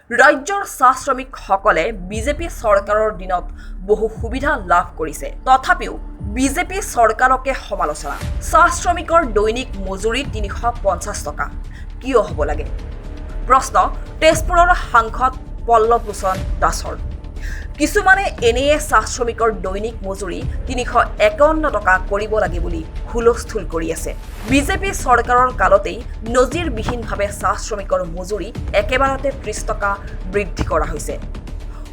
ৰাজ্যৰ চাহ শ্ৰমিকসকলে বিজেপি চৰকাৰৰ দিনত বহু সুবিধা লাভ কৰিছে। তথাপিও বিজেপি চৰকাৰকে সমালোচনা। চাহ শ্ৰমিকৰ দৈনিক মজুৰি ৩৫০ টকা। কিয় হ'ব লাগে? প্ৰশ্ন তেজপুৰৰ সাংসদ পল্লৱ লোচন দাসৰ। কিছুমানে এনেয়ে চাহ শ্ৰমিকৰ দৈনিক মজুৰি ৩৫১ টকা কৰিব লাগে বুলি হুলস্থুল কৰি আছে। বিজেপি চৰকাৰৰ কালতেই নজিৰবিহীনভাৱে চাহ শ্ৰমিকৰ মজুৰি একেবাৰতে ৩০ টকা বৃদ্ধি কৰা হৈছে।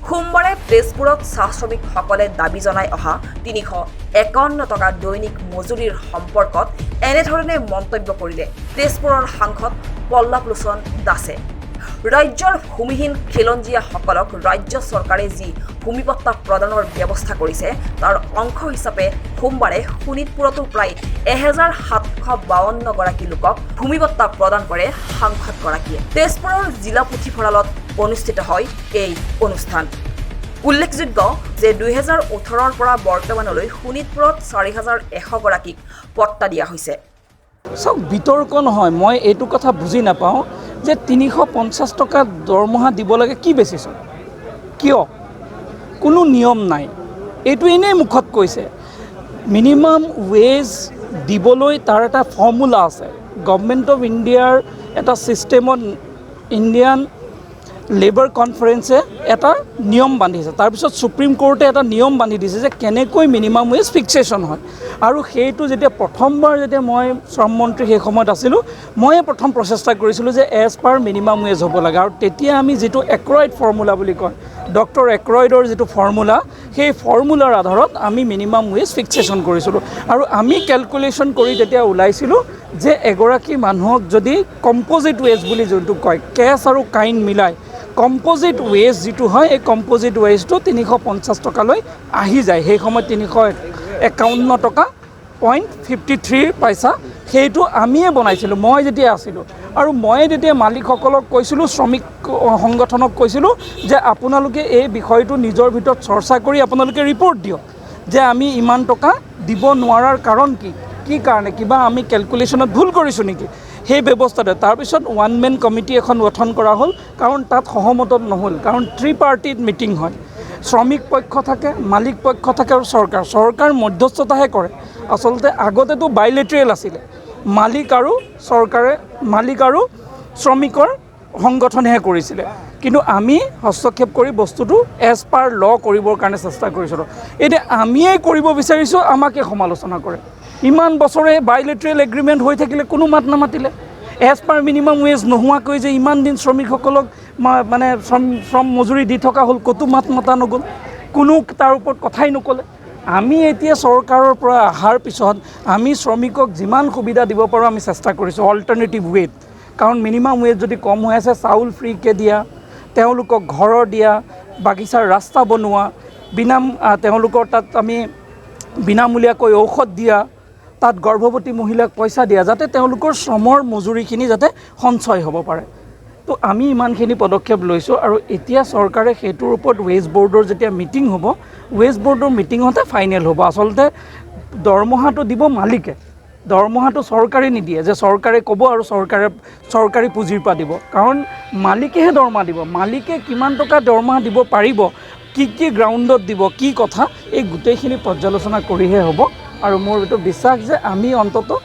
সোমবাৰে তেজপুৰত চাহ শ্ৰমিকসকলে দাবী জনাই অহা ৩৫১ টকা দৈনিক মজুৰিৰ সম্পৰ্কত এনেধৰণে মন্তব্য কৰিলে তেজপুৰৰ সাংসদ পল্লৱ লোচন দাসে। ৰাজ্যৰ ভূমিহীন খিলঞ্জীয়াসকলক ৰাজ্য চৰকাৰে যি ভূমিপট্টা প্ৰদানৰ ব্যৱস্থা কৰিছে তাৰ অংশ হিচাপে সোমবাৰে শোণিতপুৰতো প্ৰায় ১৭৫২ গৰাকী লোকক ভূমিপট্টা প্ৰদান কৰে সাংসদগৰাকীয়ে। তেজপুৰৰ জিলা পুথিভঁৰালত অনুষ্ঠিত হয় এই অনুষ্ঠান। উল্লেখযোগ্য যে ২০১৮ৰ পৰা বৰ্তমানলৈ শোণিতপুৰত ৪১০০ গৰাকীক পট্টা দিয়া হৈছে। চাওক, বিতৰ্ক নহয়, মই এইটো কথা বুজি নাপাওঁ যে ৩৫০ টকা দৰমহা দিব লাগে কি বেচিছ? কিয়? কোনো নিয়ম নাই, এইটো এনেই মুখত কৈছে। মিনিমাম ৱেজ দিবলৈ তাৰ এটা ফৰ্মুলা আছে। গভৰ্ণমেণ্ট অফ ইণ্ডিয়াৰ এটা ছিষ্টেমত ইণ্ডিয়ান লেবাৰ কনফাৰেন্সে এটা নিয়ম বান্ধিছে। তাৰপিছত সুপ্ৰিম কোৰ্টে এটা নিয়ম বান্ধি দিছে যে কেনেকৈ মিনিমাম ৱেজ ফিক্সেশ্যন হয়। আৰু সেইটো যেতিয়া প্ৰথমবাৰ যেতিয়া মই শ্ৰম মন্ত্ৰী সেই সময়ত আছিলোঁ, ময়ে প্ৰথম প্ৰচেষ্টা কৰিছিলোঁ যে এজ পাৰ মিনিমাম ৱেজ হ'ব লাগে। আৰু তেতিয়া আমি যিটো এক্ৰইড ফৰ্মুলা বুলি কয়, ডক্টৰ এক্ৰইডৰ যিটো ফৰ্মুলা, সেই ফৰ্মুলাৰ আধাৰত আমি মিনিমাম ৱেজ ফিক্সেশ্যন কৰিছিলোঁ। আৰু আমি কেলকুলেশ্যন কৰি তেতিয়া ওলাইছিলোঁ যে এগৰাকী মানুহক যদি কম্প'জিট ৱেজ বুলি যোনটো কয়, কেছ আৰু কাইণ্ড মিলাই কম্প'জিট ৱেজ যিটো হয়, এই কম্প'জিট ৱেজটো ৩৫০ টকালৈ আহি যায়। সেই সময়ত ৩৫১ টকা .53 পইচা সেইটো আমিয়ে বনাইছিলোঁ, মই যেতিয়া আছিলোঁ। আৰু মই তেতিয়া মালিকসকলক কৈছিলোঁ, শ্ৰমিক সংগঠনক কৈছিলোঁ যে আপোনালোকে এই বিষয়টো নিজৰ ভিতৰত চৰ্চা কৰি আপোনালোকে ৰিপৰ্ট দিয়ক যে আমি ইমান টকা দিব নোৱাৰাৰ কাৰণ কি কাৰণে, কিবা আমি কেলকুলেশ্যনত ভুল কৰিছোঁ নেকি সেই ব্যৱস্থাতে। তাৰপিছত ওৱান মেন কমিটি এখন গঠন কৰা হ'ল, কাৰণ তাত সহমত নহ'ল। কাৰণ 3 পাৰ্টিত মিটিং হয়, শ্ৰমিক পক্ষ থাকে, মালিক পক্ষ থাকে আৰু চৰকাৰ মধ্যস্থতাহে কৰে। আচলতে আগতেতো বাইলেট্ৰেল আছিলে, মালিক আৰু শ্ৰমিকৰ সংগঠনেহে কৰিছিলে। কিন্তু আমি হস্তক্ষেপ কৰি বস্তুটো এজ পাৰ ল কৰিবৰ কাৰণে চেষ্টা কৰিছিলোঁ। এতিয়া আমিয়েই কৰিব বিচাৰিছোঁ, আমাকে সমালোচনা কৰে। ইমান বছৰে বাইলেট্ৰেল এগ্ৰিমেণ্ট হৈ থাকিলে কোনো মাত নামাতিলে। এজ পাৰ মিনিমাম ৱেজ নোহোৱাকৈ যে ইমান দিন শ্ৰমিকসকলক মানে শ্ৰম মজুৰি দি থকা হ'ল, ক'তো মাত মতা নগ'ল, কোনো তাৰ ওপৰত কথাই নক'লে। আমি এতিয়া চৰকাৰৰ পৰা অহাৰ পিছত আমি শ্ৰমিকক যিমান সুবিধা দিব পাৰোঁ আমি চেষ্টা কৰিছোঁ অল্টাৰনেটিভ ৱেত। কাৰণ মিনিমাম ৱেজ যদি কম হৈ আছে, চাউল ফ্ৰীকৈ দিয়া, তেওঁলোকক ঘৰৰ দিয়া, বাগিচাৰ ৰাস্তা বনোৱা, তেওঁলোকৰ তাত আমি বিনামূলীয়াকৈ ঔষধ দিয়া, তাত গৰ্ভৱতী মহিলাক পইচা দিয়া, যাতে তেওঁলোকৰ শ্ৰমৰ মজুৰিখিনি যাতে সঞ্চয় হ'ব পাৰে। তো আমি ইমানখিনি পদক্ষেপ লৈছোঁ। আৰু এতিয়া চৰকাৰে সেইটোৰ ওপৰত ৱেজ বৰ্ডৰ যেতিয়া মিটিং হ'ব, ৱেজ বৰ্ডৰ মিটিঙতে ফাইনেল হ'ব। আচলতে দৰমহাটো দিব মালিকে, দৰমহাটো চৰকাৰে নিদিয়ে যে চৰকাৰে ক'ব আৰু চৰকাৰী পুঁজিৰ পৰা দিব। কাৰণ মালিকেহে দৰমহা দিব, মালিকে কিমান টকা দৰমহা দিব পাৰিব, কি গ্ৰাউণ্ডত দিব, কি কথা, এই গোটেইখিনি পৰ্যালোচনা কৰিহে হ'ব। আৰু মোৰ এইটো বিশ্বাস যে আমি অন্ততঃ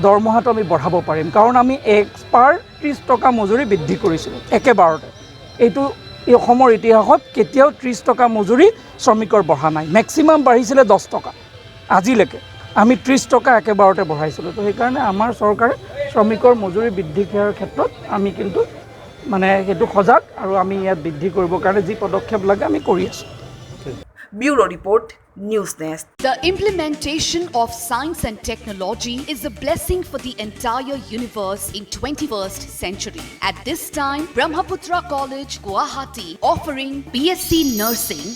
দৰমহাটো আমি বঢ়াব পাৰিম। কাৰণ আমি এজ পাৰ ৩০ টকা মজুৰি বৃদ্ধি কৰিছিলোঁ একেবাৰতে। এইটো অসমৰ ইতিহাসত কেতিয়াও ৩০ টকা মজুৰি শ্ৰমিকৰ বঢ়া নাই। মেক্সিমাম বাঢ়িছিলে 10 টকা। আজিলৈকে আমি ৩০ টকা একেবাৰতে বঢ়াইছিলোঁ। তো সেইকাৰণে আমাৰ চৰকাৰে শ্ৰমিকৰ মজুৰি বৃদ্ধি কৰাৰ ক্ষেত্ৰত আমি কিন্তু মানে সেইটো সজাগ, আৰু আমি ইয়াত বৃদ্ধি কৰিবৰ কাৰণে যি পদক্ষেপ লাগে আমি কৰি আছোঁ। Bureau report, News Nest. The implementation of science and technology is a blessing for the entire universe in 21st century. At this time, Brahmaputra College, Guwahati, offering BSc Nursing,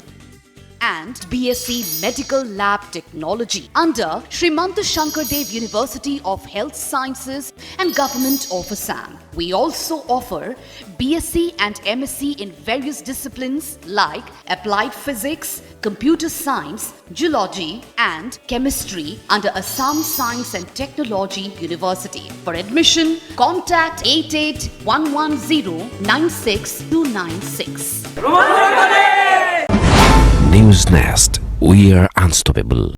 and BSc Medical Lab Technology under Srimanta Shankardev University of Health Sciences and Government of Assam. We also offer BSc and MSc in various disciplines like Applied Physics, Computer Science, Geology and Chemistry under Assam Science and Technology University. For admission, contact 8811096296. News Nest. We are unstoppable.